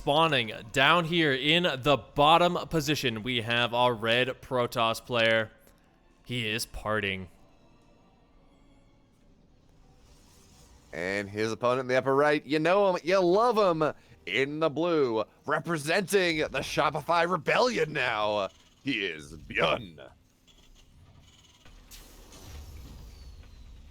spawning down here in the bottom position. We have our red Protoss player. He is parting. And his opponent in the upper right, you know him, you love him. In the blue, representing the Shopify Rebellion now, he is BYUN.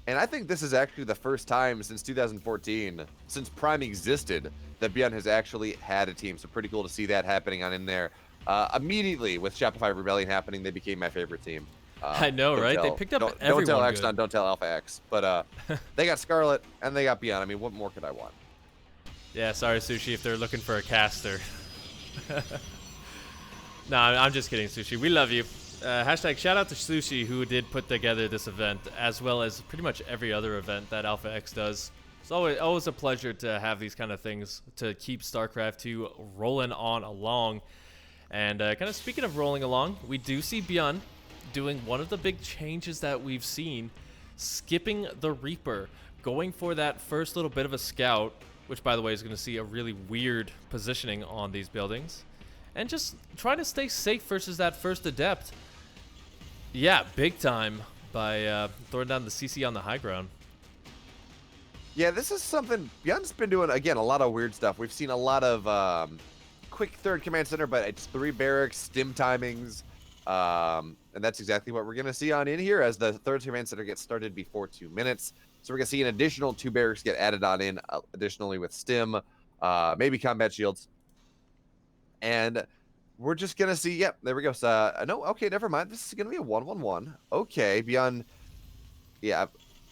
And I think this is actually the first time since 2014, since Prime existed, that BYUN has actually had a team. So pretty cool to see that happening on in there. Immediately with Shopify Rebellion happening, they became my favorite team. I know, right? They picked up everyone. Don't tell good. X, don't tell Alpha X. But they got Scarlet and they got BYUN. I mean, what more could I want? Yeah, sorry, Sushi, if they're looking for a caster. No, I'm just kidding, Sushi. We love you. Hashtag shout out to Sushi, who did put together this event, as well as pretty much every other event that Alpha X does. It's always a pleasure to have these kind of things to keep StarCraft 2 rolling on along. And kind of speaking of rolling along, we do see BYUN doing one of the big changes that we've seen, skipping the Reaper, going for that first little bit of a scout, which, by the way, is going to see a really weird positioning on these buildings, and just trying to stay safe versus that first Adept. Yeah, big time by throwing down the CC on the high ground. Yeah, this is something BYUN's been doing, again, a lot of weird stuff. We've seen a lot of quick third command center, but it's 3 barracks, stim timings, and that's exactly what we're going to see on in here as the third command center gets started before 2 minutes. So we're going to see an additional 2 barracks get added on in, additionally with stim, maybe combat shields. And we're just going to see, yep, there we go. So, no, okay, never mind. This is going to be a 1-1-1. Okay, BYUN, yeah,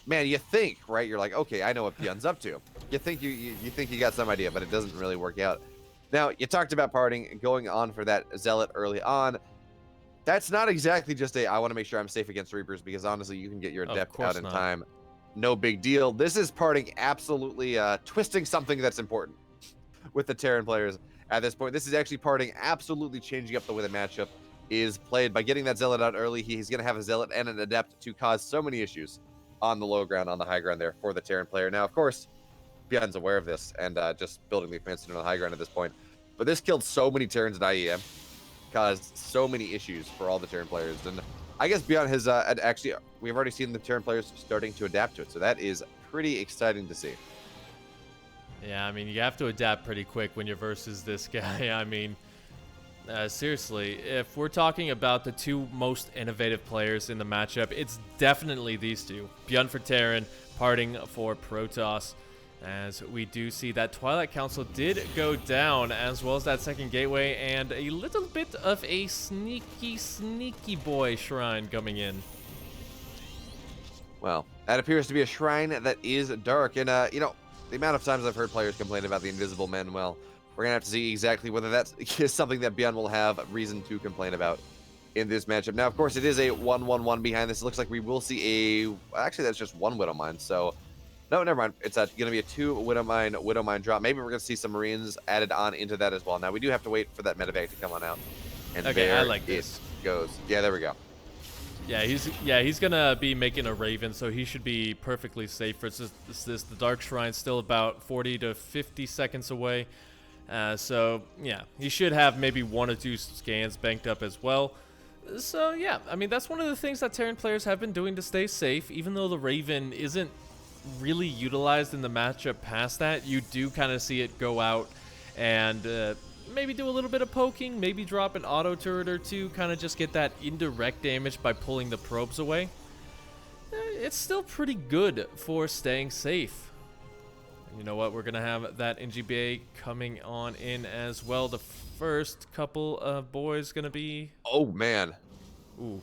man, you think, right? You're like, okay, I know what BYUN's up to. You think you think you got some idea, but it doesn't really work out. Now, you talked about parting and going on for that Zealot early on. That's not exactly just a, I want to make sure I'm safe against Reapers, because honestly, you can get your Adept out in time. No big deal. This is parting absolutely twisting something that's important with the Terran players at this point. This is actually parting absolutely changing up the way the matchup is played. By getting that Zealot out early, he's going to have a Zealot and an Adept to cause so many issues on the low ground, on the high ground there for the Terran player. Now, of course, BYUN's aware of this and just building the command center on the high ground at this point. But this killed so many Terrans at IEM, caused so many issues for all the Terran players. And I guess BYUN has actually, we've already seen the Terran players starting to adapt to it. So that is pretty exciting to see. Yeah, I mean, you have to adapt pretty quick when you're versus this guy. I mean, seriously, if we're talking about the 2 most innovative players in the matchup, it's definitely these 2. BYUN for Terran, parting for Protoss. As we do see that Twilight Council did go down, as well as that second gateway, and a little bit of a sneaky boy shrine coming in. Well, that appears to be a shrine that is dark. And, you know, the amount of times I've heard players complain about the Invisible Men, well, we're going to have to see exactly whether that is something that BYUN will have reason to complain about in this matchup. Now, of course, it is a 1-1-1 behind this. It looks like we will see a... Actually, that's just 1 Widowmine, so... No, never mind. It's going to be a 2 Widowmine drop. Maybe we're going to see some Marines added on into that as well. Now, we do have to wait for that medevac to come on out. And okay, there I like this. It goes. Yeah, there we go. Yeah, he's going to be making a Raven, so he should be perfectly safe. For this the Dark Shrine's still about 40 to 50 seconds away. So, yeah, he should have maybe 1 or 2 scans banked up as well. So, yeah, I mean, that's one of the things that Terran players have been doing to stay safe. Even though the Raven isn't really utilized in the matchup past that, you do kind of see it go out and maybe do a little bit of poking, maybe drop an auto turret or 2, kind of just get that indirect damage by pulling the probes away. It's still pretty good for staying safe. You know what? We're going to have that NGBA coming on in as well. The first couple of boys going to be... Oh, man. Ooh.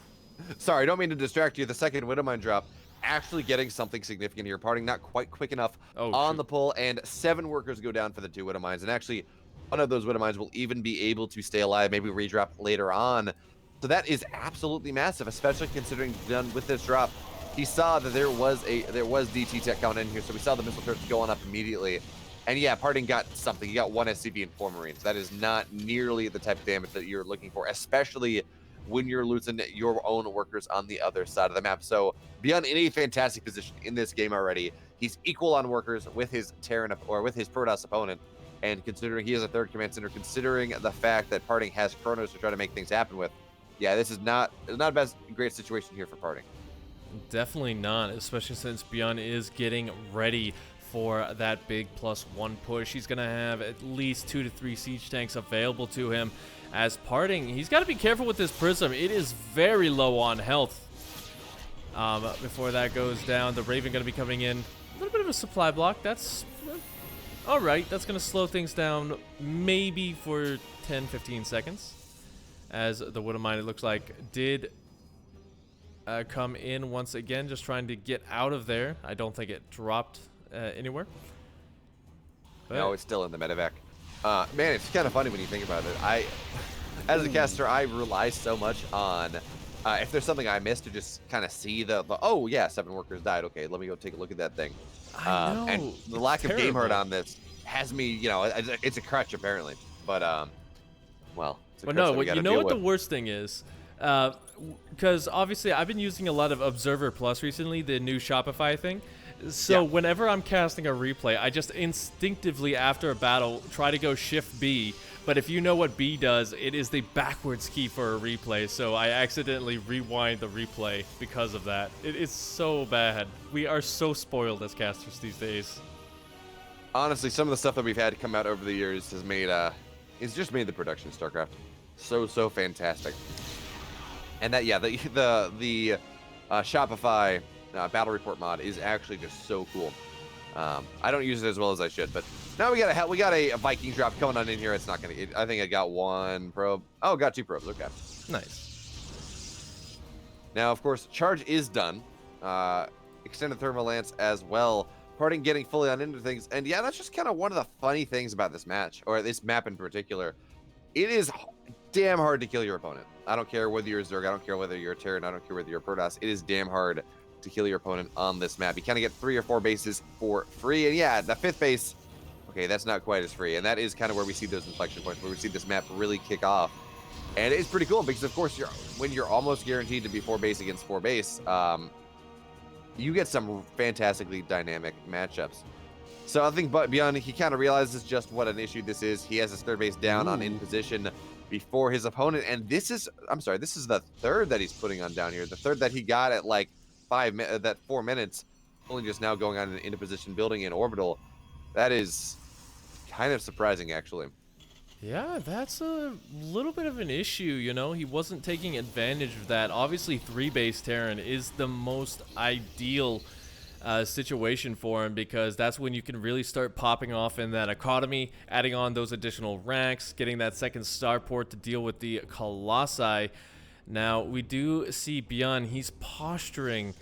Sorry, I don't mean to distract you. The second Widowmine drop actually getting something significant here. Parting not quite quick enough on the pull, and 7 workers go down for the 2 Widowmines. And actually, one of those Widowmines will even be able to stay alive, maybe redrop later on. So that is absolutely massive, especially considering done with this drop. He saw that there was DT tech coming in here, so we saw the missile turrets going up immediately. And yeah, Parting got something. He got 1 SCV and 4 Marines. That is not nearly the type of damage that you're looking for, especially when you're losing your own workers on the other side of the map. So BYUN in a fantastic position in this game already. He's equal on workers with his Terran or with his Protoss opponent. And considering he is a third command center, considering the fact that Parting has Chronos to try to make things happen with, yeah, this is not a great situation here for Parting. Definitely not, especially since BYUN is getting ready for that big +1 push. He's going to have at least 2 to 3 siege tanks available to him. As Parting, he's got to be careful with this Prism. It is very low on health. Before that goes down, the Raven going to be coming in. A little bit of a supply block. That's all right. That's going to slow things down maybe for 10-15 seconds. As the Wood of Mine, it looks like, did come in once again, just trying to get out of there. I don't think it dropped anywhere. But no, it's still in the medevac. Man, it's kind of funny when you think about it. As a caster, I rely so much on if there's something I missed to just kind of see the oh yeah, 7 workers died. Okay, let me go take a look at that thing. I know, and the lack of game hard on this has me, it's a crutch apparently. But well, it's a crutch that we gotta you know deal what with. the worst thing is? Because obviously I've been using a lot of Observer Plus recently, the new Shopify thing. So whenever I'm casting a replay, I just instinctively after a battle try to go Shift B. But if you know what B does, it is the backwards key for a replay. So I accidentally rewind the replay because of that. It is so bad. We are so spoiled as casters these days. Honestly, some of the stuff that we've had come out over the years has made it's just made the production of StarCraft so fantastic. And that the Shopify battle report mod is actually just so cool. I don't use it as well as I should, but now we got a Viking drop coming on in here. It's not gonna. I think I got 1 probe. Oh, got 2 probes. Okay, Nice. now of course charge is done. Extended thermal lance as well. Parting getting fully on into things, and yeah, that's just kind of one of the funny things about this match, or this map in particular. It is damn hard to kill your opponent. I don't care whether you're a Zerg, I don't care whether you're a Terran, I don't care whether you're a Protoss. It is damn hard to kill your opponent on this map. You kind of get 3 or 4 bases for free, and yeah, the 5th base, okay, that's not quite as free, and that is kind of where we see those inflection points, where we see this map really kick off. And it's pretty cool because, of course, when you're almost guaranteed to be 4 base against 4 base, you get some fantastically dynamic matchups. So I think BeoMulf, he kind of realizes just what an issue this is. He has his 3rd base down on in position before his opponent, and this is the 3rd that he's putting on down here. The 3rd that he got at like 4 minutes, only just now going on into position, building an orbital. That is kind of surprising, actually. Yeah, that's a little bit of an issue, you know? He wasn't taking advantage of that. Obviously, 3-base Terran is the most ideal situation for him, because that's when you can really start popping off in that economy, adding on those additional ranks, getting that 2nd starport to deal with the Colossi. Now, we do see BeoMulf, he's posturing.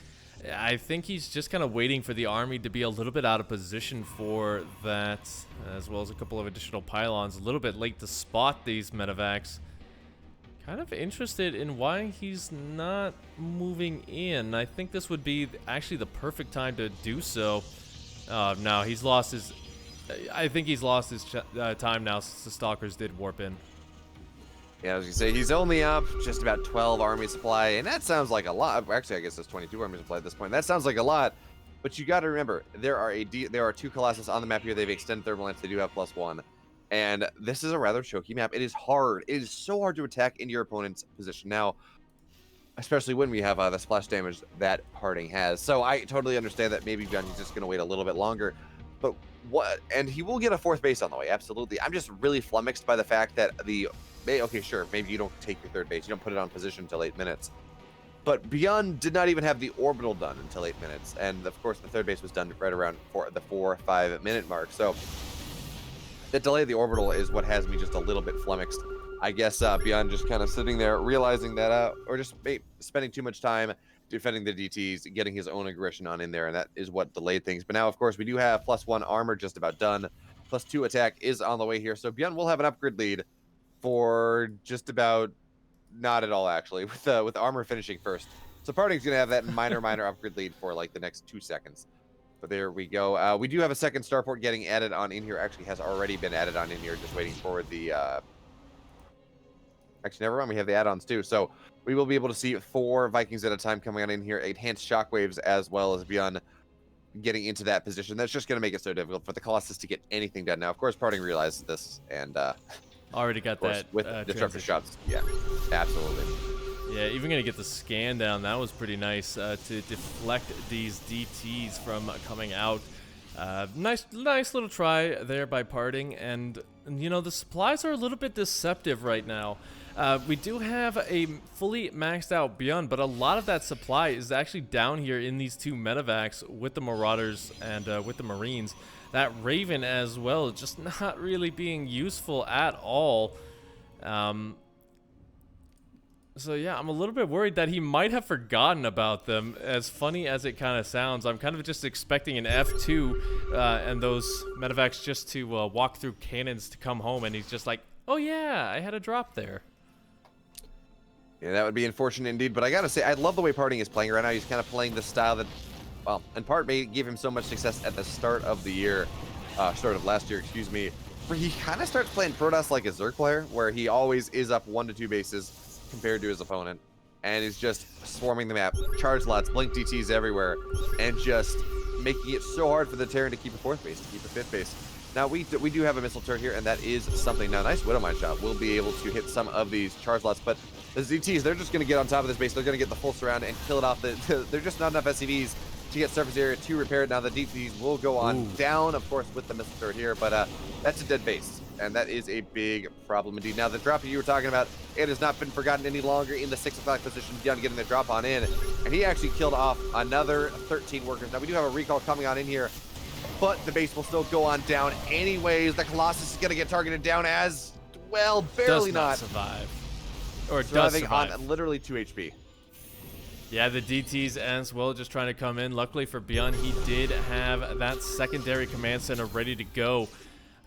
I think he's just kind of waiting for the army to be a little bit out of position for that, as well as a couple of additional pylons. A little bit late to spot these medevacs. Kind of interested in why he's not moving in. I think this would be actually the perfect time to do so. No, he's lost his... I think he's lost his time now since the Stalkers did warp in. Yeah, I was gonna say, he's only up just about 12 army supply, and that sounds like a lot. Actually, I guess it's 22 army supply at this point. That sounds like a lot, but you got to remember, there are 2 Colossus on the map here. They've extended thermal lance. They do have +1, and this is a rather choky map. It is hard. It is so hard to attack into your opponent's position now, especially when we have the splash damage that Parting has. So I totally understand that maybe BeoMulf, he's just gonna wait a little bit longer, but and he will get a 4th base on the way. Absolutely. I'm just really flummoxed by the fact that okay, sure, maybe you don't take your 3rd base, you don't put it on position until 8 minutes. But BeoMulf did not even have the orbital done until 8 minutes, and of course the 3rd base was done right around the 4-5 minute mark. So the delay of the orbital is what has me just a little bit flummoxed. I guess BeoMulf just kind of sitting there, realizing that, or just spending too much time defending the DTs, getting his own aggression on in there, and that is what delayed things. But now, of course, we do have +1 armor just about done. +2 attack is on the way here, so BeoMulf will have an upgrade lead for just about not at all, actually, with armor finishing first. So Parting's gonna have that minor upgrade lead for like the next 2 seconds. But there we go. We do have a 2nd starport getting added on in here. Actually, has already been added on in here, just waiting for the actually, never mind, we have the add-ons too. So we will be able to see 4 Vikings at a time coming on in here, enhanced shockwaves, as well as BeoMulf getting into that position. That's just going to make it so difficult for the Colossus to get anything done. Now, of course, Parting realizes this, and Already got of course, that with disruptor transition. shots. Yeah, absolutely. Yeah, even gonna get the scan down. That was pretty nice to deflect these DTs from coming out. Nice little try there by Parting, and you know the supplies are a little bit deceptive right now. We do have a fully maxed out BYUN, but a lot of that supply is actually down here in these two medevacs with the Marauders and with the Marines. That Raven as well, just not really being useful at all. So yeah, I'm a little bit worried that he might have forgotten about them. As funny as it kind of sounds, I'm kind of just expecting an F2 and those medevacs just to walk through cannons to come home, and he's just like, oh yeah, I had a drop there. Yeah, that would be unfortunate indeed. But I gotta say, I love the way Parting is playing right now. He's kind of playing the style that, well, in part may give him so much success at the start of the year, start of last year, excuse me, where he kind of starts playing Protoss like a Zerg player, where he always is up 1 to 2 bases compared to his opponent, and is just swarming the map, charge lots, blink DTs everywhere, and just making it so hard for the Terran to keep a 4th base, to keep a 5th base. Now, we do have a missile turret here, and that is something. Now, nice Widowmine shot. We'll be able to hit some of these charge lots, but the ZTs, they're just going to get on top of this base. They're going to get the full surround and kill it off. They're just not enough SCVs to get surface area to repair it. Now, the DTs will go on down, of course, with the missile turret here, but that's a dead base, and that is a big problem indeed. Now, the drop you were talking about, it has not been forgotten any longer in the 6 o'clock position, beyond getting the drop on in, and he actually killed off another 13 workers. Now, we do have a recall coming on in here, but the base will still go on down anyways. The Colossus is going to get targeted down as well, barely does not survive. Or does survive. On literally 2 HP. Yeah, the DTs as well just trying to come in. Luckily for BeoMulf, he did have that secondary command center ready to go.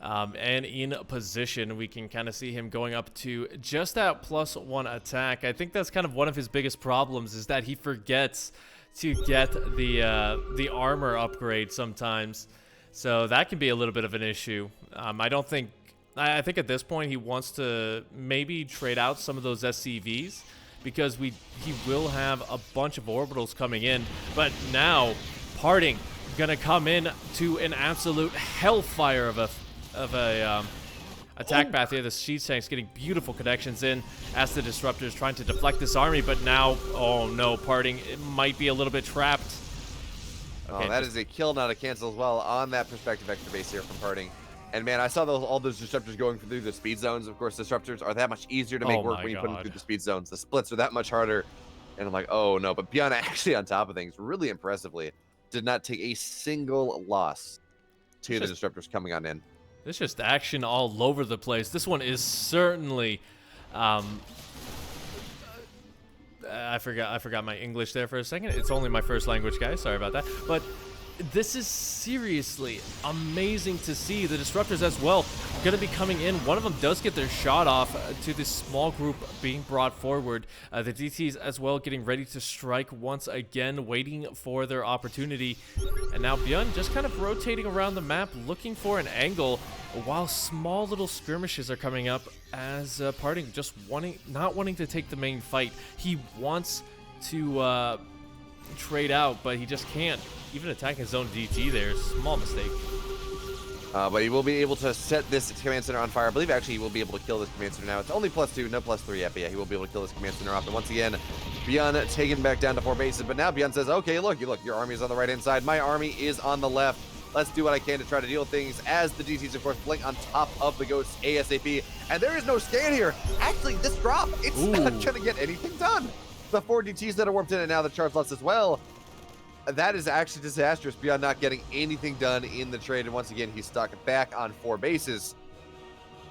And in position, we can kind of see him going up to just that +1 attack. I think that's kind of one of his biggest problems, is that he forgets to get the armor upgrade sometimes. So that can be a little bit of an issue. I think at this point he wants to maybe trade out some of those SCVs, because he will have a bunch of orbitals coming in. But now Parting gonna come in to an absolute hellfire of a attack path here. The Sheath Tank's getting beautiful connections in as the Disruptor's trying to deflect this army, but now, oh no, Parting, it might be a little bit trapped. Okay, that is a kill, not a cancel as well on that perspective extra base here from Parting. And man, I saw all those disruptors going through the speed zones. Of course, disruptors are that much easier to make work when you put them through the speed zones. The splits are that much harder. And I'm like, oh no. But BeoMulf actually on top of things, really impressively, did not take a single loss to the disruptors coming on in. There's just action all over the place. This one is certainly, I forgot my English there for a second. It's only my first language, guys. Sorry about that. But this is seriously amazing to see. The Disruptors as well going to be coming in. One of them does get their shot off to this small group being brought forward. The DTs as well getting ready to strike once again, waiting for their opportunity. And now BeoMulf just kind of rotating around the map, looking for an angle, while small little skirmishes are coming up as Parting just not wanting to take the main fight. He wants to trade out, but he just can't. Even attacking his own DT there, small mistake. But he will be able to set this command center on fire. I believe actually he will be able to kill this command center now. It's only +2, no +3 yet, but yeah, he will be able to kill this command center off. And once again, BeoMulf taken back down to 4 bases. But now BeoMulf says, okay, look, your army is on the right-hand side. My army is on the left. Let's do what I can to try to deal with things as the DTs, of course, blink on top of the Ghosts ASAP. And there is no scan here. Actually, this drop, it's not going to get anything done. The 4 DTs that are warped in, and now the charge lots as well. That is actually disastrous. BeoMulf not getting anything done in the trade, and once again he's stuck back on 4 bases.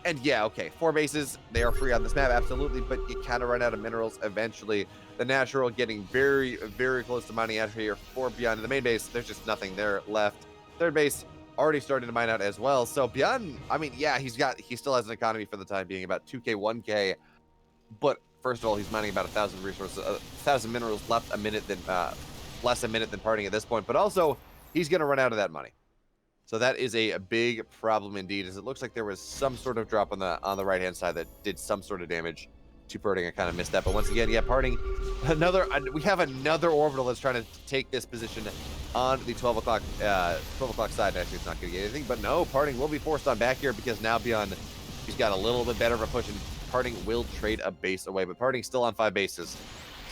And yeah, okay, 4 bases, they are free on this map, absolutely, but you kind of run out of minerals eventually. The natural getting very, very close to mining out here for BeoMulf. In the main base, there's just nothing there left. 3rd base already starting to mine out as well. So BeoMulf, I mean, yeah, he still has an economy for the time being, about 2k, 1k, but first of all, he's mining about 1,000 resources, 1,000 minerals less a minute than Parting at this point, but also he's going to run out of that money. So that is a big problem indeed, as it looks like there was some sort of drop on the right-hand side that did some sort of damage to Parting. I kind of missed that, but once again, yeah, Parting, we have another orbital that's trying to take this position on the 12 o'clock side. Actually, it's not going to get anything, but no, Parting will be forced on back here because now BeoMulf, he's got a little bit better of a push, and Parting will trade a base away, but Parting's still on 5 bases.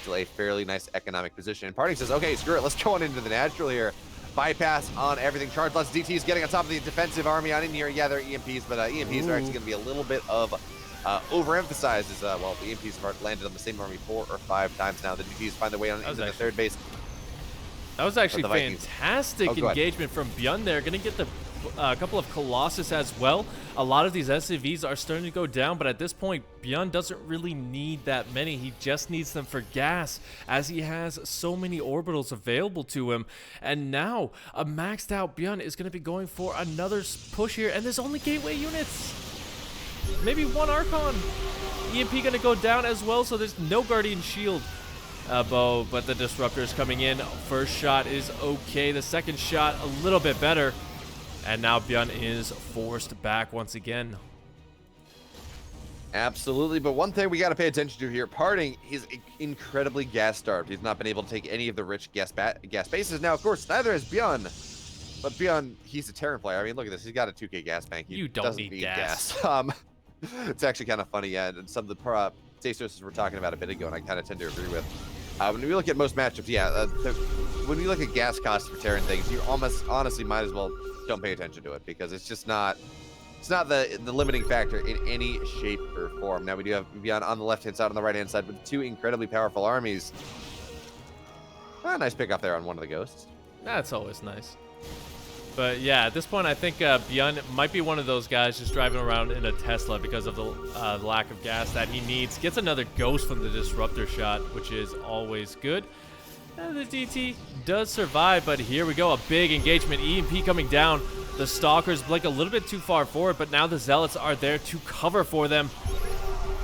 Still a fairly nice economic position. And Parting says, okay, screw it, let's go on into the natural here. Bypass on everything. Charge lots of DTs getting on top of the defensive army on in here. Yeah, they're EMPs, but EMPs are actually going to be a little bit of overemphasized as, well, the EMPs have landed on the same army 4 or 5 times now. The DTs find their way on into the third base. That was actually fantastic engagement from BYUN there. Going to get the couple of Colossus as well. A lot of these SCVs are starting to go down, but at this point, BeoMulf doesn't really need that many. He just needs them for gas, as he has so many orbitals available to him. And now, a maxed out BeoMulf is going to be going for another push here, and there's only gateway units. Maybe one Archon. EMP going to go down as well, so there's no Guardian Shield. But the Disruptor's coming in. First shot is okay. The second shot, a little bit better. And now BeoMulf is forced back once again. Absolutely, but one thing we got to pay attention to here, Parting is incredibly gas-starved. He's not been able to take any of the rich gas bases. Now, of course, neither has BeoMulf, but BeoMulf, he's a Terran player. I mean, look at this. He's got a 2K gas bank. He doesn't need gas. It's actually kind of funny, yeah, and some of the day sources we're talking about a bit ago, and I kind of tend to agree with. When we look at most matchups, yeah, when we look at gas costs for Terran things, you almost honestly might as well don't pay attention to it, because it's just not, it's not the limiting factor in any shape or form. Now we do have BeoMulf on the left-hand side, on the right-hand side, with 2 incredibly powerful armies. Nice pick off there on one of the ghosts. That's always nice. But yeah, at this point, I think BeoMulf might be one of those guys just driving around in a Tesla because of the lack of gas that he needs. Gets another ghost from the Disruptor shot, which is always good. The DT does survive, but here we go. A big engagement. EMP coming down. The Stalkers blink a little bit too far forward, but now the Zealots are there to cover for them.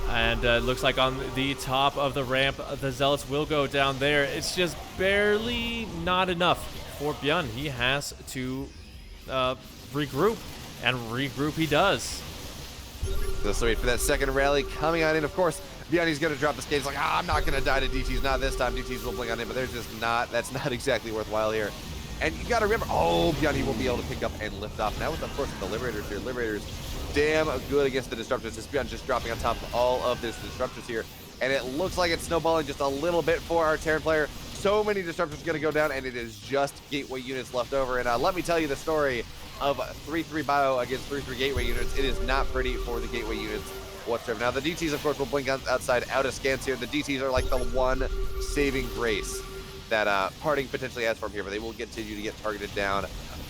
And it looks like on the top of the ramp, the Zealots will go down there. It's just barely not enough for BeoMulf. He has to regroup, and regroup he does. Let's wait for that second rally coming on in. Of course, BeoMulf going to drop the skate. He's like, I'm not going to die to DTs. Not this time. DTs will blink on him, but there's just not, that's not exactly worthwhile here. And you got to remember, BeoMulf will be able to pick up and lift off. Now with, of course, the Liberators here. Liberators, damn good against the Disruptors. This BeoMulf just dropping on top of all of this Disruptors here. And it looks like it's snowballing just a little bit for our Terran player. So many Disruptors going to go down, and it is just gateway units left over. And let me tell you the story of 3-3 Bio against 3-3 gateway units. It is not pretty for the gateway units whatsoever. Now, the DTs, of course, will blink outside out of scans here. The DTs are like the one saving grace that Parting potentially has for him here, but they will continue to get targeted down.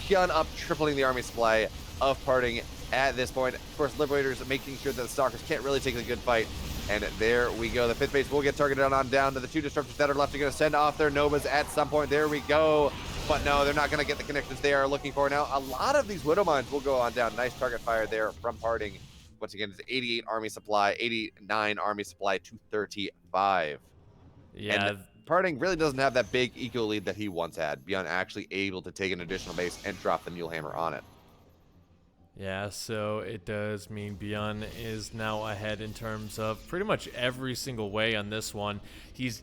BeoMulf up, tripling the army supply of Parting at this point. Of course, Liberators making sure that the Stalkers can't really take the good fight. And there we go. The 5th base will get targeted on down to the 2 Disruptors that are left. Are going to send off their Novas at some point. There we go. But no, they're not going to get the connections they are looking for. Now, a lot of these Widow Mines will go on down. Nice target fire there from Parting. Once again, it's 88 army supply, 89 army supply to 35. Yeah. And Parting really doesn't have that big eco lead that he once had. BeoMulf actually able to take an additional base and drop the Mule Hammer on it. Yeah, so it does mean BeoMulf is now ahead in terms of pretty much every single way on this one.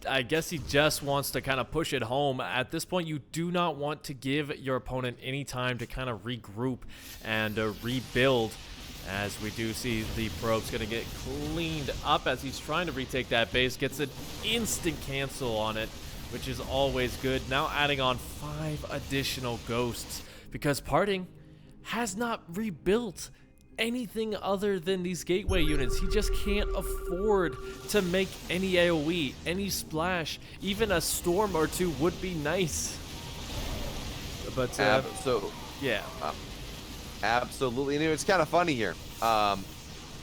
I guess he just wants to kind of push it home. At this point, you do not want to give your opponent any time to kind of regroup and rebuild, as we do see the Probe's going to get cleaned up as he's trying to retake that base. Gets an instant cancel on it, which is always good. Now adding on 5 additional ghosts, because Parting has not rebuilt anything other than these gateway units. He just can't afford to make any AoE, any splash. Even a storm or 2 would be nice. But yeah. Absolutely. And it's kind of funny here. I'm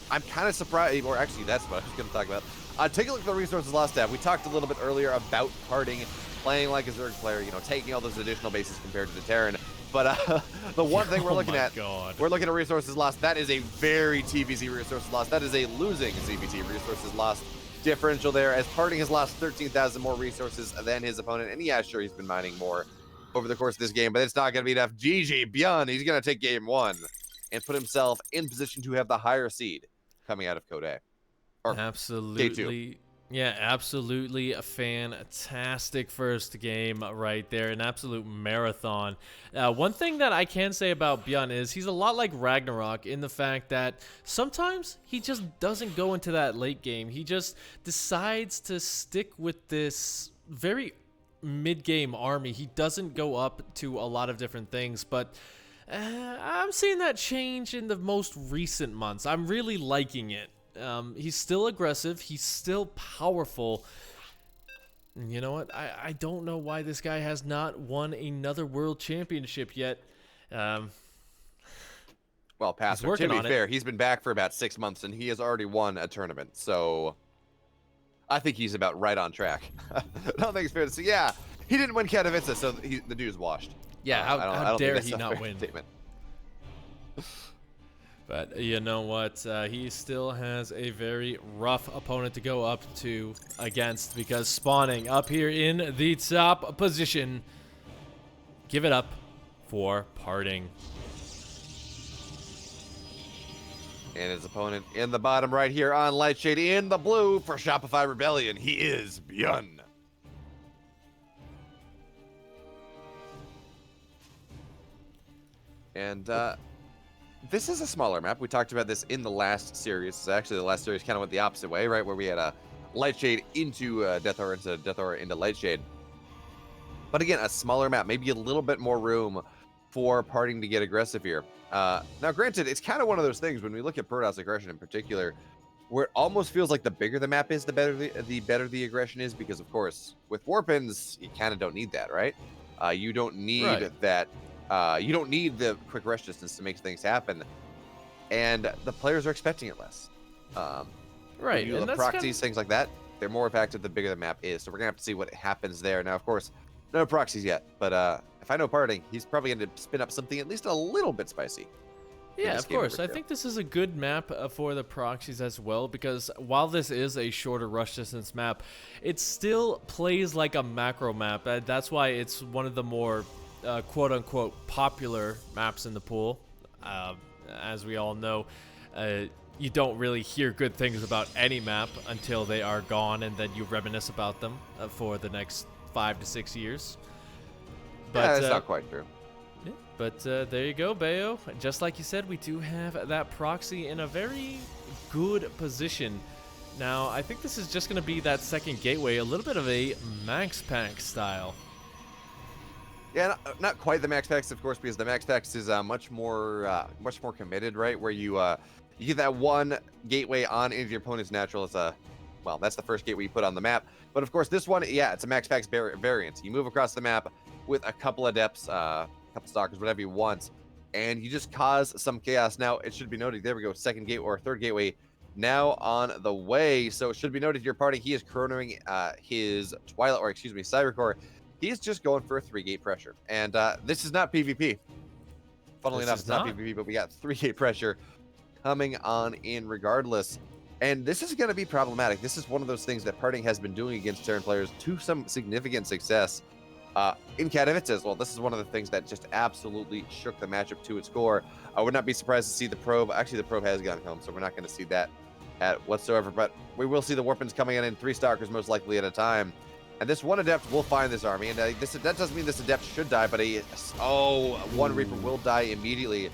kind of surprised, or actually that's what I was going to talk about. Take a look at the resources lost tab. We talked a little bit earlier about Parting playing like a Zerg player, taking all those additional bases compared to the Terran. But the one thing we're looking at, we're looking at resources lost. That is a very TVZ resources lost. That is a losing ZBT resources lost differential there, as Parting has lost 13,000 more resources than his opponent. And yeah, sure, he's been mining more over the course of this game, but it's not going to be enough. GG, BeoMulf, he's going to take game 1 and put himself in position to have the higher seed coming out of Code A. Or Absolutely. Yeah, absolutely a fantastic first game right there. An absolute marathon. One thing that I can say about BYUN is he's a lot like Ragnarok in the fact that sometimes he just doesn't go into that late game. He just decides to stick with this very mid-game army. He doesn't go up to a lot of different things, but I'm seeing that change in the most recent months. I'm really liking it. He's still aggressive. He's still powerful. And you know what? I don't know why this guy has not won another world championship yet. Well, Pastor, working to be on it. fair, he's been back for about 6 months, and he has already won a tournament. So I think he's about right on track. I don't think it's fair to say, yeah, he didn't win Katowice, so the dude's washed. Yeah, I how don't think dare that's he a not fair win? statement. But you know what? He still has a very rough opponent to go up to against because spawning up here in the top position. Give it up for Parting. And his opponent in the bottom right here on Lightshade in the blue for Shopify Rebellion. He is BYUN. And this is a smaller map. We talked about this in the last series. Actually, the last series kind of went the opposite way, right? Where we had a Lightshade into Death Aura, into Death Aura into Lightshade. But again, a smaller map, maybe a little bit more room for Parting to get aggressive here. Now, granted, it's kind of one of those things when we look at Birdhouse aggression in particular, where it almost feels like the bigger the map is, the better the aggression is, because of course, with Warpins, you kind of don't need that, right? You don't need that. You don't need the quick rush distance to make things happen, and the players are expecting it less. Right, and the proxies, things like that, they're more effective the bigger the map is. So we're gonna have to see what happens there. Now, of course, no proxies yet, but if I know Parting, he's probably going to spin up something at least a little bit spicy. Yeah, of course. I think this is a good map for the proxies as well, because while this is a shorter rush distance map, it still plays like a macro map. That's why it's one of the more quote-unquote popular maps in the pool. As we all know, you don't really hear good things about any map until they are gone, and then you reminisce about them for the next 5 to 6 years. But yeah, that's not quite true. Yeah, but there you go, Beo. Just like you said, we do have that proxy in a very good position. Now, I think this is just going to be that second gateway, a little bit of a Max Pack style. Yeah, not quite the Max Packs, of course, because the Max Packs is much more committed, right? Where you get that one gateway on into your opponent's natural. It's well, that's the first gateway you put on the map. But of course, this one, yeah, it's a Max Packs variant. You move across the map with a couple Adepts, a couple Stalkers, whatever you want, and you just cause some chaos. Now, it should be noted, there we go, second gateway or third gateway now on the way. So it should be noted, your party, he is chronoing his Twilight, or excuse me, Cybercore. He's just going for a 3-gate pressure. And this is not PvP. Funnily enough, it's not PvP, but we got 3-gate pressure coming on in regardless. And this is going to be problematic. This is one of those things that Parting has been doing against Terran players to some significant success. In Katowice as well, this is one of the things that just absolutely shook the matchup to its core. I would not be surprised to see the probe. Actually, the probe has gone home, so we're not going to see that at whatsoever. But we will see the Warpins coming in 3 Stalkers most likely at a time. And this one Adept will find this army. And that doesn't mean this Adept should die, but one Reaper will die immediately.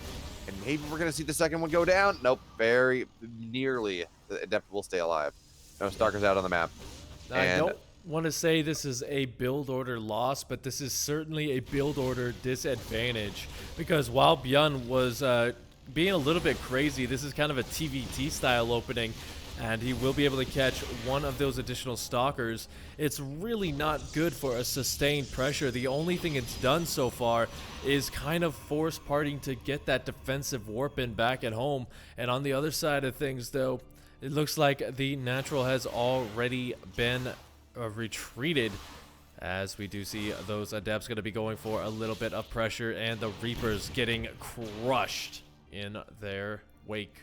And maybe we're going to see the second one go down. Nope, very nearly. The Adept will stay alive. No Stalkers out on the map. I don't want to say this is a build order loss, but this is certainly a build order disadvantage, because while BYUN was being a little bit crazy, this is kind of a TVT style opening, and he will be able to catch one of those additional Stalkers. It's really not good for a sustained pressure. The only thing it's done so far is kind of force Parting to get that defensive warp in back at home. And on the other side of things, though, it looks like the natural has already been retreated, as we do see those Adepts going to be going for a little bit of pressure, and the Reapers getting crushed in their wake.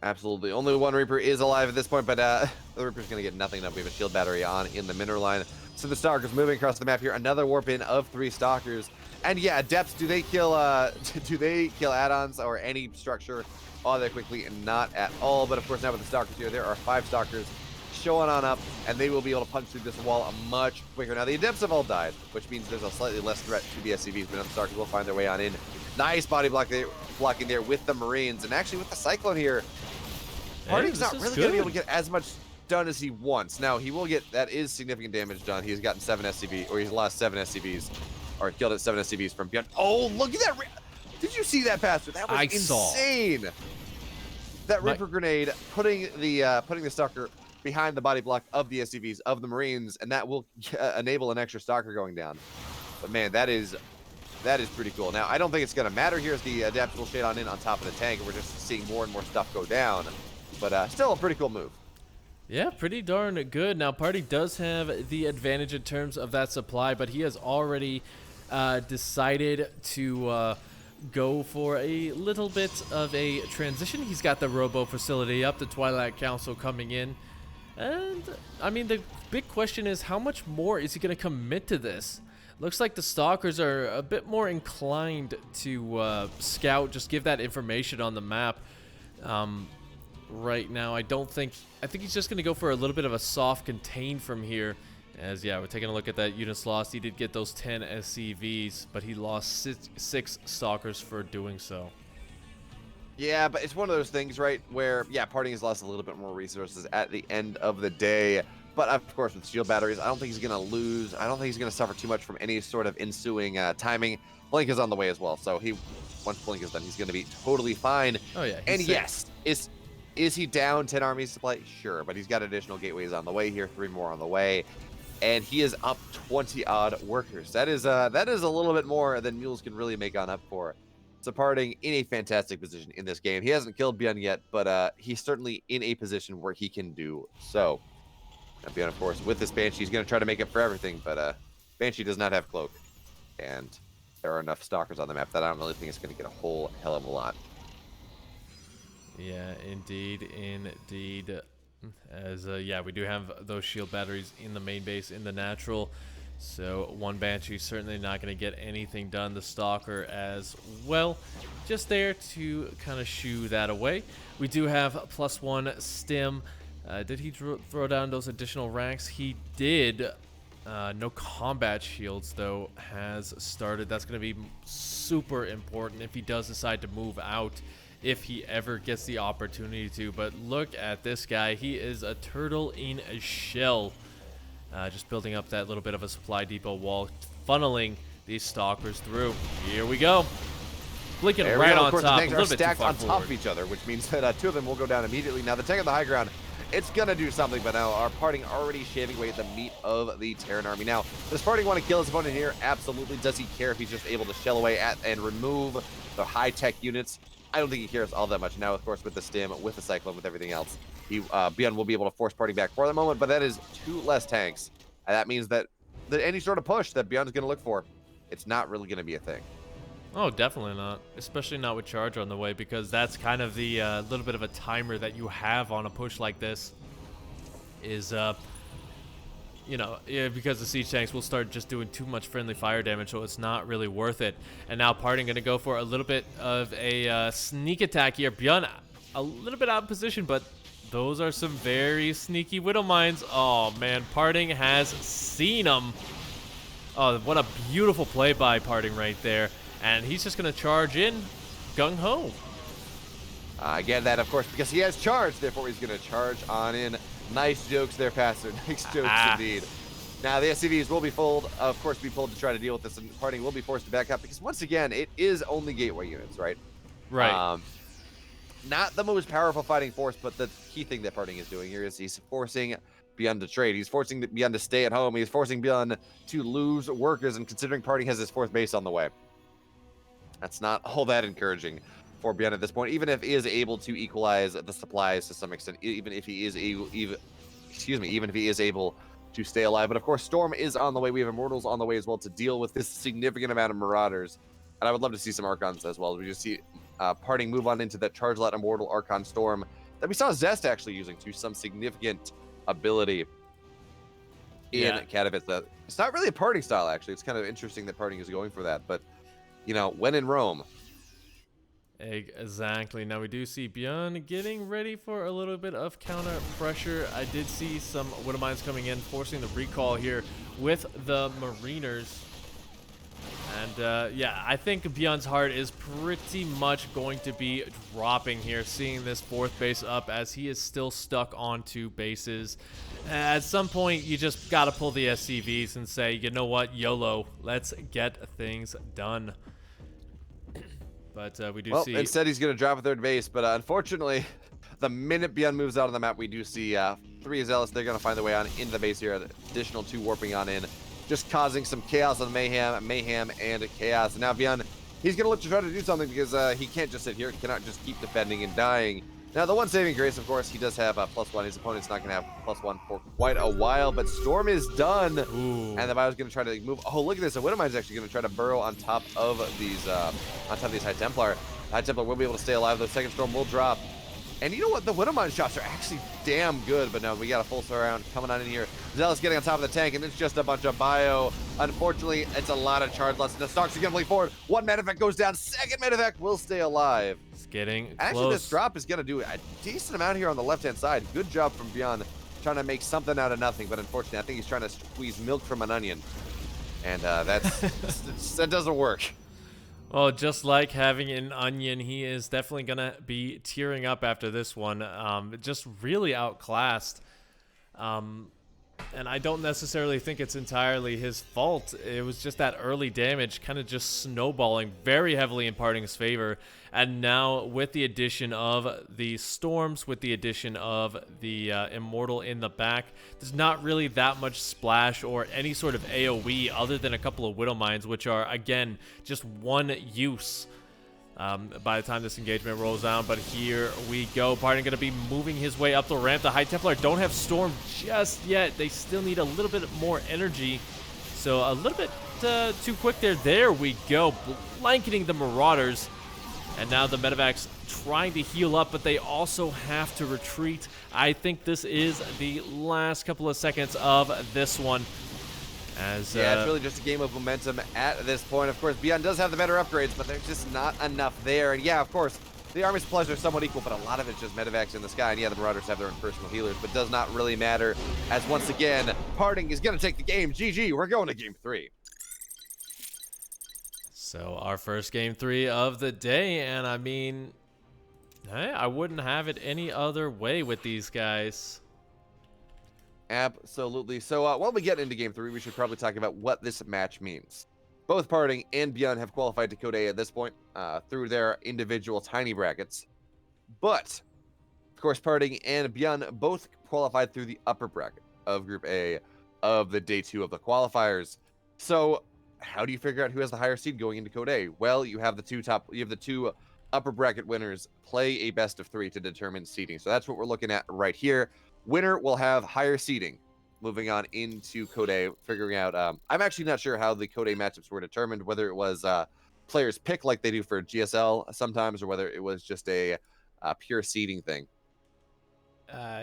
Absolutely. Only one Reaper is alive at this point, but the Reaper's going to get nothing done. We have a shield battery on in the mineral line. So the Stalkers moving across the map here. Another warp in of 3 Stalkers. And yeah, Adepts, do they kill do they kill add-ons or any structure all that quickly? And not at all. But of course, now with the Stalkers here, there are 5 Stalkers showing on up, and they will be able to punch through this wall much quicker. Now, the Adepts have all died, which means there's a slightly less threat to the SCVs, but now the Stalkers will find their way on in. Nice body blocking there with the Marines, and actually with the Cyclone here, Parting's not really going to be able to get as much done as he wants. Now, he will get, that is significant damage done. He's gotten 7 SCV, or he's lost 7 SCVs, or killed at 7 SCVs from BYUN. Oh, look at that. Did you see that pass? That was insane. That Ripper grenade putting the Stalker behind the body block of the SCVs of the Marines, and that will enable an extra Stalker going down. But man, that is pretty cool. Now, I don't think it's going to matter here as the Adepts will shade on in on top of the tank, and we're just seeing more and more stuff go down. But still a pretty cool move. Yeah, pretty darn good. Now, Party does have the advantage in terms of that supply, but he has already decided to go for a little bit of a transition. He's got the Robo facility up, the Twilight Council coming in. And, I mean, the big question is how much more is he going to commit to this? Looks like the Stalkers are a bit more inclined to scout, just give that information on the map. Right now, I think he's just going to go for a little bit of a soft contain from here. As, yeah, we're taking a look at that units lost. He did get those 10 SCVs, but he lost 6 Stalkers for doing so. Yeah, but it's one of those things, right, where, yeah, Parting has lost a little bit more resources at the end of the day. But, of course, with shield batteries, I don't think he's going to lose. I don't think he's going to suffer too much from any sort of ensuing timing. Blink is on the way as well. So, once Blink is done, he's going to be totally fine. Oh, yeah. And, yes, is he down 10 armies supply? Sure, but he's got additional gateways on the way here, 3 more on the way. And he is up 20-odd workers. That is a little bit more than Mules can really make on up for. So Parting in a fantastic position in this game. He hasn't killed BYUN yet, but he's certainly in a position where he can do so. Now BYUN, of course, with this Banshee, he's going to try to make up for everything, but Banshee does not have Cloak. And there are enough Stalkers on the map that I don't really think it's going to get a whole hell of a lot. Yeah, indeed. As, yeah, we do have those shield batteries in the main base, in the natural. So, one Banshee certainly not going to get anything done. The Stalker as well. Just there to kind of shoo that away. We do have +1 stim. Did he throw down those additional ranks? He did. No combat shields, though, has started. That's going to be super important if he does decide to move out, if he ever gets the opportunity to. But look at this guy. He is a turtle in a shell. Just building up that little bit of a supply depot wall, funneling these Stalkers through. Here we go. Blinking right on top. The tanks are stacked on top of each other, which means that 2 of them will go down immediately. Now, the tank on the high ground, it's going to do something, but now our Parting already shaving away at the meat of the Terran army. Now, does Parting want to kill his opponent here? Absolutely. Does he care if he's just able to shell away at and remove the high-tech units? I don't think he cares all that much. Now, of course, with the stim, with the Cyclone, with everything else, BYUN will be able to force Parting back for the moment, but that is 2 less tanks. And that means that any sort of push that BYUN is going to look for, it's not really going to be a thing. Oh, definitely not. Especially not with Charge on the way, because that's kind of the little bit of a timer that you have on a push like this. Is, you know, because the siege tanks will start just doing too much friendly fire damage, so it's not really worth it. And now Parting going to go for a little bit of a sneak attack here. BYUN a little bit out of position, but those are some very sneaky Widow Mines. Oh, man, Parting has seen them. Oh, what a beautiful play by Parting right there. And he's just going to charge in gung-ho. Again, that, of course, because he has charged, therefore he's going to charge on in. Nice jokes there, Pastor. Nice jokes indeed. Now, the SCVs will be pulled, of course, to try to deal with this, and Parting will be forced to back up, because once again, it is only gateway units, right? Right. Not the most powerful fighting force, but the key thing that Parting is doing here is he's forcing BYUN to trade. He's forcing BYUN to stay at home. He's forcing BYUN to lose workers, and considering Parting has his 4th base on the way, that's not all that encouraging for BYUN at this point, even if he is able to equalize the supplies to some extent, even if he is able to stay alive. But of course, Storm is on the way. We have Immortals on the way as well to deal with this significant amount of Marauders. And I would love to see some Archons as well. We just see Parting move on into that Charge Lot Immortal Archon Storm that we saw Zest actually using to some significant ability in Katowice. It's not really a Parting style, actually. It's kind of interesting that Parting is going for that, but you know, when in Rome. Exactly. Now we do see ByUN getting ready for a little bit of counter pressure. I did see some Widow Mines coming in, forcing the recall here with the Mariners. And yeah, I think ByUN's heart is pretty much going to be dropping here, seeing this fourth base up as he is still stuck on 2 bases. At some point, you just got to pull the SCVs and say, you know what, YOLO, let's get things done. But we do Well, see... instead he's going to drop a third base, but unfortunately, the minute ByUN moves out on the map, we do see 3 Zealots. They're going to find their way on into the base here. Additional 2 warping on in, just causing some chaos and mayhem and chaos. And now ByUN, he's going to look to try to do something because he can't just sit here. He cannot just keep defending and dying. Now, the one saving grace, of course, he does have a +1. His opponent's not going to have +1 for quite a while, but Storm is done. Ooh. And the Bio's going to try to move. Oh, look at this. The Widowmine's actually going to try to burrow on top of these High Templar. High Templar will be able to stay alive. The second Storm will drop. And you know what? The Widowmine shots are actually damn good, but no, we got a full surround coming on in here. Zealous getting on top of the tank, and it's just a bunch of Bio. Unfortunately, it's a lot of charge less. The Starks are going to bleed forward. 1 Medivac goes down. Second Medivac will stay alive. It's getting close. Actually, this drop is going to do a decent amount here on the left-hand side. Good job from ByUN, trying to make something out of nothing, but unfortunately, I think he's trying to squeeze milk from an onion. And that doesn't work. Well, just like having an onion, he is definitely going to be tearing up after this one. Just really outclassed. And I don't necessarily think it's entirely his fault. It was just that early damage kind of just snowballing very heavily in Parting's favor. And now with the addition of the Storms, with the addition of the Immortal in the back, there's not really that much splash or any sort of AoE other than a couple of Widow Mines, which are, again, just one use by the time this engagement rolls out. But here we go. Parting going to be moving his way up the ramp. The High Templar don't have Storm just yet. They still need a little bit more energy. So a little bit too quick there. There we go. Blanketing the Marauders. And now the Medevac's trying to heal up, but they also have to retreat. I think this is the last couple of seconds of this one. As, yeah, it's really just a game of momentum at this point. Of course, ByUN does have the better upgrades, but there's just not enough there. And yeah, of course, the army supplies are somewhat equal, but a lot of it's just Medevacs in the sky. And yeah, the Marauders have their own personal healers, but does not really matter. As once again, Parting is going to take the game. GG, we're going to game 3. So our first game 3 of the day, and I mean, hey, I wouldn't have it any other way with these guys. Absolutely. So while we get into game 3, we should probably talk about what this match means. Both Parting and ByUN have qualified to Code A at this point through their individual tiny brackets. But, of course, Parting and ByUN both qualified through the upper bracket of Group A of the Day 2 of the qualifiers. So how do you figure out who has the higher seed going into Code A? Well, you have the two upper bracket winners play a best of 3 to determine seeding. So that's what we're looking at right here. Winner will have higher seeding moving on into Code A, figuring out I'm actually not sure how the Code A matchups were determined, whether it was players pick like they do for GSL sometimes, or whether it was just a pure seeding thing.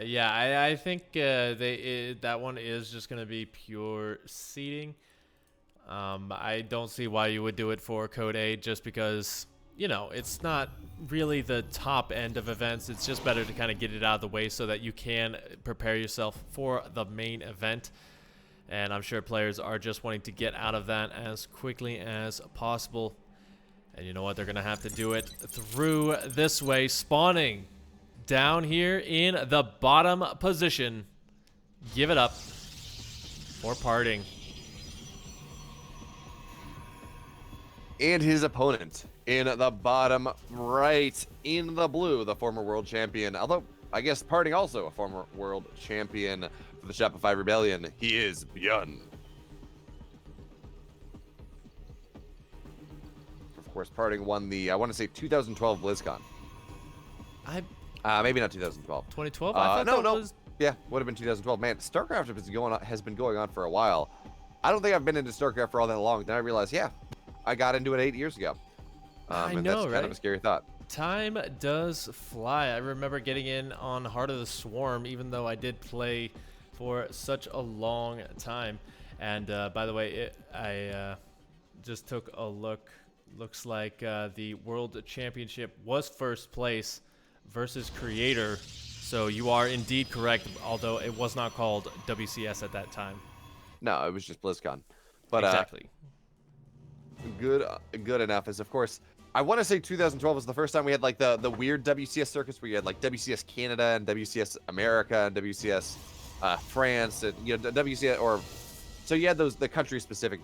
Yeah, I think that one is just going to be pure seeding. I don't see why you would do it for Code A, just because, you know, it's not really the top end of events. It's just better to kind of get it out of the way so that you can prepare yourself for the main event. And I'm sure players are just wanting to get out of that as quickly as possible. And you know what? They're going to have to do it through this way, spawning down here in the bottom position. Give it up for Parting. And his opponent in the bottom right in the blue, the former world champion, although I guess Parting also a former world champion for the Shopify Rebellion. He is ByUN. Of course, Parting won the, I want to say 2012 BlizzCon. Maybe not 2012. 2012? I thought that was... Yeah, would have been 2012. Man, StarCraft has been going on for a while. I don't think I've been into StarCraft for all that long. Then I realized, yeah, I got into it 8 years ago. I and know, that's kind of a scary thought. Time does fly. I remember getting in on Heart of the Swarm, even though I did play for such a long time. And by the way, I just took a look Looks like the World Championship was first place versus Creator. So you are indeed correct, although it was not called WCS at that time. No, it was just BlizzCon. But Exactly. good enough is, of course, I want to say 2012 was the first time we had like the weird WCS circuits where you had like WCS Canada and WCS America and WCS France and WCS or so you had the country specific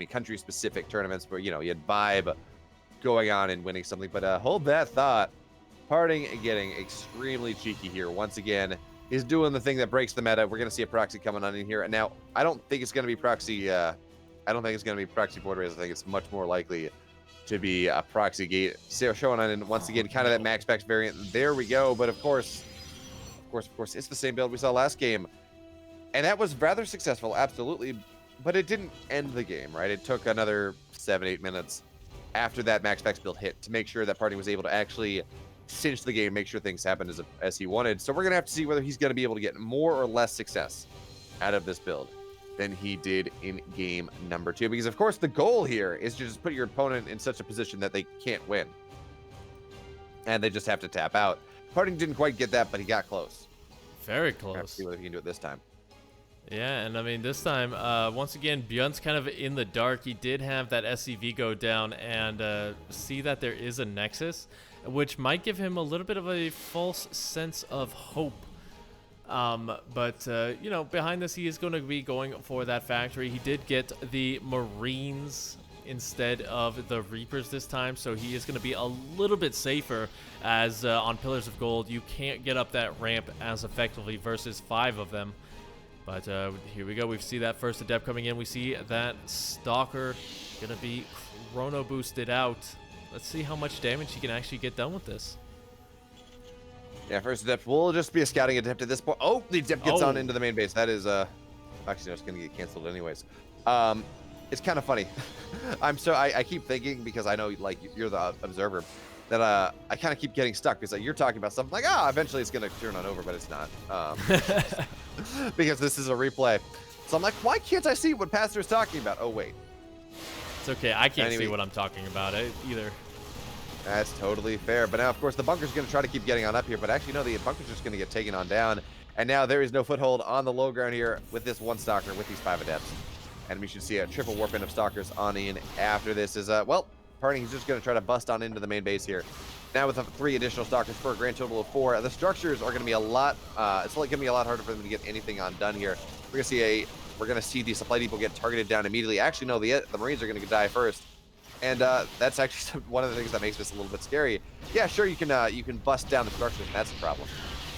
country specific tournaments where you had Vibe going on and winning something. But hold that thought. Parting and getting extremely cheeky here once again. Is doing the thing that breaks the meta. We're gonna see a proxy coming on in here, and now I don't think it's gonna be proxy. I don't think it's gonna be proxy board race. I think it's much more likely to be a proxy gate. So showing on, and once again, kind of that max specs variant. There we go. But of course, it's the same build we saw last game, and that was rather successful, absolutely. But it didn't end the game, right? It took another 7-8 minutes after that max specs build hit to make sure that Party was able to actually cinch the game, make sure things happened as he wanted. So we're gonna have to see whether he's gonna be able to get more or less success out of this build than he did in game number 2. Because of course the goal here is to just put your opponent in such a position that they can't win, and they just have to tap out. Parting didn't quite get that, but he got close. Very close. Let's see whether he can do it this time. Yeah, and I mean, this time, once again, BYUN's kind of in the dark. He did have that SCV go down and see that there is a Nexus, which might give him a little bit of a false sense of hope. But behind this, he is going to be going for that factory. He did get the Marines instead of the Reapers this time, so he is going to be a little bit safer, as on Pillars of Gold, you can't get up that ramp as effectively versus 5 of them. But here we go. We see that first Adept coming in. We see that Stalker going to be chrono boosted out. Let's see how much damage he can actually get done with this. Yeah, first Adept will just be a scouting Adept at this point. Oh, the Adept gets on into the main base. That is, actually, no, it's going to get canceled anyways. It's kind of funny. I keep thinking, because I know, like, you're the observer, that I kind of keep getting stuck because you're talking about something like, eventually it's going to turn on over, but it's not. Because this is a replay. So I'm like, why can't I see what Pastor's talking about? Oh, wait. It's okay. I can't see what I'm talking about either. That's totally fair. But now, of course, the bunker's going to try to keep getting on up here. But actually, no, the bunker's just going to get taken on down. And now there is no foothold on the low ground here with this one Stalker, with these 5 Adepts. And we should see a triple warp in of Stalkers on in after this. Parting, he's just going to try to bust on into the main base here. Now with 3 additional Stalkers for a grand total of 4. The structures are going to be a lot, it's going to be a lot harder for them to get anything done here. We're going to see the supply depot get targeted down immediately. Actually, no, the Marines are going to die first. And that's actually one of the things that makes this a little bit scary. Yeah, sure, you can bust down the structures, and that's a problem.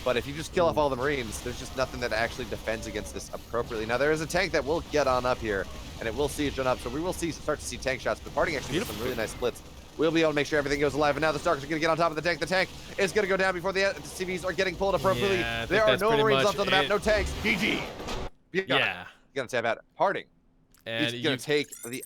But if you just kill off all the Marines, there's just nothing that actually defends against this appropriately. Now, there is a tank that will get on up here, and it will siege on up, so we will start to see tank shots. But Parting actually with some really nice splits. We'll be able to make sure everything goes alive. And now the Stalkers are going to get on top of the tank. The tank is going to go down before the CVs are getting pulled appropriately. Yeah, there are no Marines left on the map, no tanks. GG. Yeah. Going to tap out Parting. And he's going to take the